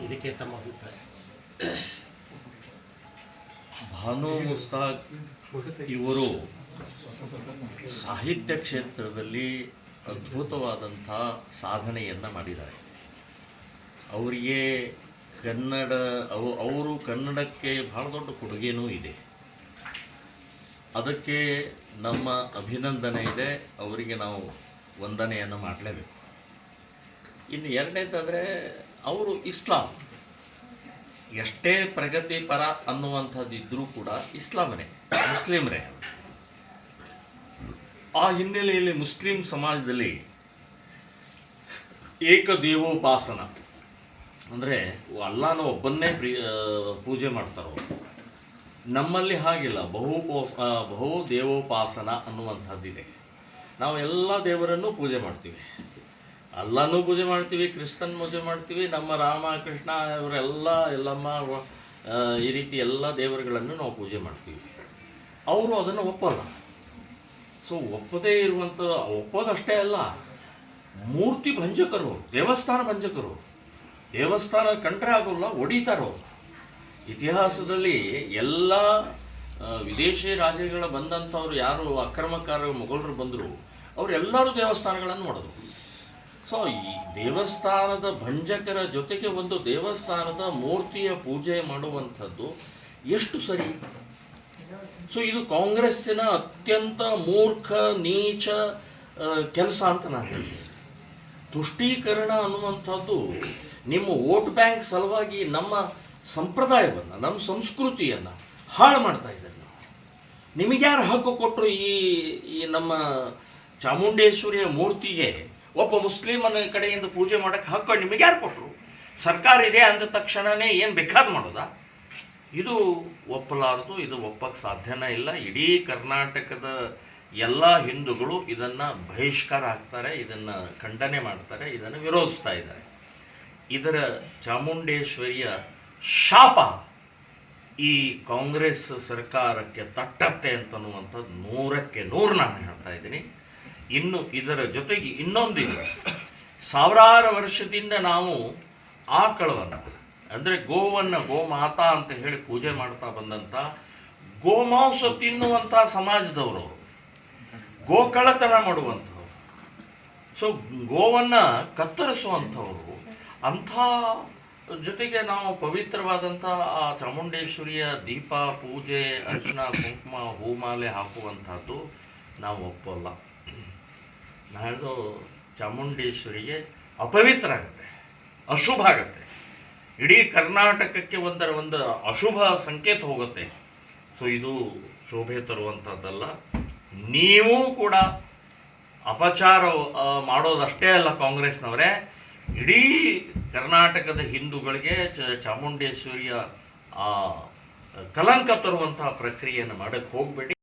ಇದಕ್ಕೆ ತಮ್ಮ ಅಭಿಪ್ರಾಯ? ಭಾನು ಮುಸ್ತಾಕ್ ಇವರು ಸಾಹಿತ್ಯ ಕ್ಷೇತ್ರದಲ್ಲಿ ಅದ್ಭುತವಾದಂಥ ಸಾಧನೆಯನ್ನು ಮಾಡಿದ್ದಾರೆ. ಅವರಿಗೆ ಅವರು ಕನ್ನಡಕ್ಕೆ ಬಹಳ ದೊಡ್ಡ ಕೊಡುಗೆನೂ ಇದೆ. ಅದಕ್ಕೆ ನಮ್ಮ ಅಭಿನಂದನೆ ಇದೆ. ಅವರಿಗೆ ನಾವು ವಂದನೆಯನ್ನು ಮಾಡಲೇಬೇಕು. ಇನ್ನು ಎರಡನೇದಂದರೆ ಅವರು ಇಸ್ಲಾಂ ಎಷ್ಟೇ ಪ್ರಗತಿಪರ ಅನ್ನುವಂಥದ್ದಿದ್ದರೂ ಕೂಡ ಇಸ್ಲಾಮನೇ, ಮುಸ್ಲಿಮರೇ. ಆ ಹಿನ್ನೆಲೆಯಲ್ಲಿ ಮುಸ್ಲಿಂ ಸಮಾಜದಲ್ಲಿ ಏಕದೇವೋಪಾಸನ ಅಂದರೆ ಅಲ್ಲಾನ ಒಬ್ಬನ್ನೇ ಪೂಜೆ ಮಾಡ್ತಾರೋ. ನಮ್ಮಲ್ಲಿ ಹಾಗಿಲ್ಲ, ಬಹು ದೇವೋಪಾಸನ ಅನ್ನುವಂಥದ್ದಿದೆ. ನಾವು ಎಲ್ಲ ದೇವರನ್ನೂ ಪೂಜೆ ಮಾಡ್ತೀವಿ. ಅಲ್ಲಾನೂ ಪೂಜೆ ಮಾಡ್ತೀವಿ, ಕ್ರಿಸ್ತನ್ ಪೂಜೆ ಮಾಡ್ತೀವಿ, ನಮ್ಮ ರಾಮ ಕೃಷ್ಣ ಇವರೆಲ್ಲ ಎಲ್ಲಮ್ಮ ಈ ರೀತಿ ಎಲ್ಲ ದೇವರುಗಳನ್ನು ನಾವು ಪೂಜೆ ಮಾಡ್ತೀವಿ. ಅವರು ಅದನ್ನು ಒಪ್ಪಲ್ಲ. ಸೊ ಒಪ್ಪದೇ ಇರುವಂಥ, ಒಪ್ಪೋದಷ್ಟೇ ಅಲ್ಲ, ಮೂರ್ತಿ ಭಂಜಕರು, ದೇವಸ್ಥಾನ ಭಂಜಕರು. ದೇವಸ್ಥಾನ ಕಂಡ್ರೆ ಆಗೋಲ್ಲ, ಹೊಡಿತಾರೋ. ಇತಿಹಾಸದಲ್ಲಿ ಎಲ್ಲ ವಿದೇಶಿ ರಾಜ್ಯಗಳ ಬಂದಂಥವ್ರು ಯಾರು ಅಕ್ರಮಕಾರರು ಮೊಘಲರು ಬಂದರು, ಅವರೆಲ್ಲರೂ ದೇವಸ್ಥಾನಗಳನ್ನು ಮಾಡೋದು. ಸೊ ಈ ದೇವಸ್ಥಾನದ ಭಂಜಕರ ಜೊತೆಗೆ ಒಂದು ದೇವಸ್ಥಾನದ ಮೂರ್ತಿಯ ಪೂಜೆ ಮಾಡುವಂಥದ್ದು ಎಷ್ಟು ಸರಿ? ಸೊ ಇದು ಕಾಂಗ್ರೆಸ್ಸಿನ ಅತ್ಯಂತ ಮೂರ್ಖ ನೀಚ ಕೆಲಸ ಅಂತ ನಾನು ಹೇಳ್ತೀನಿ. ತುಷ್ಟೀಕರಣ ಅನ್ನುವಂಥದ್ದು ನಿಮ್ಮ ವೋಟ್ ಬ್ಯಾಂಕ್ ಸಲುವಾಗಿ ನಮ್ಮ ಸಂಪ್ರದಾಯವನ್ನು, ನಮ್ಮ ಸಂಸ್ಕೃತಿಯನ್ನು ಹಾಳು ಮಾಡ್ತಾ ಇದ್ದಾರೆ. ನಿಮಗ್ಯಾರು ಹಕ್ಕು ಕೊಟ್ಟರು ಈ ನಮ್ಮ ಚಾಮುಂಡೇಶ್ವರಿಯ ಮೂರ್ತಿಗೆ ಒಬ್ಬ ಮುಸ್ಲಿಮನ ಕಡೆಯಿಂದ ಪೂಜೆ ಮಾಡೋಕ್ಕೆ ಹಕ್ಕು ನಿಮಗೆ ಯಾರು ಕೊಟ್ಟರು? ಸರ್ಕಾರ ಇದೆ ಅಂದ ತಕ್ಷಣವೇ ಏನು ಬೇಕಾದ ಮಾಡೋದಾ? ಇದು ಒಪ್ಪಲಾರದು, ಇದು ಒಪ್ಪಕ್ಕೆ ಸಾಧ್ಯನೇ ಇಲ್ಲ. ಇಡೀ ಕರ್ನಾಟಕದ ಎಲ್ಲ ಹಿಂದೂಗಳು ಇದನ್ನು ಬಹಿಷ್ಕಾರ ಹಾಕ್ತಾರೆ, ಇದನ್ನು ಖಂಡನೆ ಮಾಡ್ತಾರೆ, ಇದನ್ನು ವಿರೋಧಿಸ್ತಾ ಇದ್ದಾರೆ. ಇದರ ಚಾಮುಂಡೇಶ್ವರಿಯ ಶಾಪ ಈ ಕಾಂಗ್ರೆಸ್ ಸರ್ಕಾರಕ್ಕೆ ತಟ್ಟತ್ತೆ ಅಂತನ್ನುವಂಥದ್ದು 100ಕ್ಕೆ 100 ನಾನು ಹೇಳ್ತಾ ಇದ್ದೀನಿ. ಇನ್ನು ಇದರ ಜೊತೆಗೆ ಇನ್ನೊಂದಿದೆ. ಸಾವಿರಾರು ವರ್ಷದಿಂದ ನಾವು ಆಕಳವನ್ನು ಅಂದರೆ ಗೋವನ್ನು ಗೋಮಾತಾ ಅಂತ ಹೇಳಿ ಪೂಜೆ ಮಾಡ್ತಾ ಬಂದಂಥ, ಗೋಮಾಂಸ ತಿನ್ನುವಂಥ ಸಮಾಜದವರು, ಗೋಕಳತನ ಮಾಡುವಂಥವ್ರು, ಸೊ ಗೋವನ್ನು ಕತ್ತರಿಸುವಂಥವ್ರು. ಅಂಥ ಜೊತೆಗೆ ನಾವು ಪವಿತ್ರವಾದಂಥ ಆ ಚಾಮುಂಡೇಶ್ವರಿಯ ದೀಪ ಪೂಜೆ, ಅರಿಶಿನ ಕುಂಕುಮ ಹೂಮಾಲೆ ಹಾಕುವಂಥದ್ದು ನಾವು ಒಪ್ಪಲ್ಲ. ನಾಳೆ ಚಾಮುಂಡೇಶ್ವರಿಗೆ ಅಪವಿತ್ರ ಆಗುತ್ತೆ, ಅಶುಭ ಆಗುತ್ತೆ, ಇಡೀ ಕರ್ನಾಟಕಕ್ಕೆ ಒಂದು ಅಶುಭ ಸಂಕೇತ ಹೋಗುತ್ತೆ. ಸೊ ಇದು ಶೋಭೆ ತರುವಂಥದ್ದಲ್ಲ. ನೀವು ಕೂಡ ಅಪಚಾರ ಮಾಡೋದಷ್ಟೇ ಅಲ್ಲ ಕಾಂಗ್ರೆಸ್ನವರೇ, ಇಡೀ ಕರ್ನಾಟಕದ ಹಿಂದೂಗಳಿಗೆ ಚಾಮುಂಡೇಶ್ವರಿಯ ಕಲಂಕ ತರುವಂತಹ ಪ್ರಕ್ರಿಯೆಯನ್ನು ಮಾಡೋಕ್ಕೆ ಹೋಗಬೇಡಿ.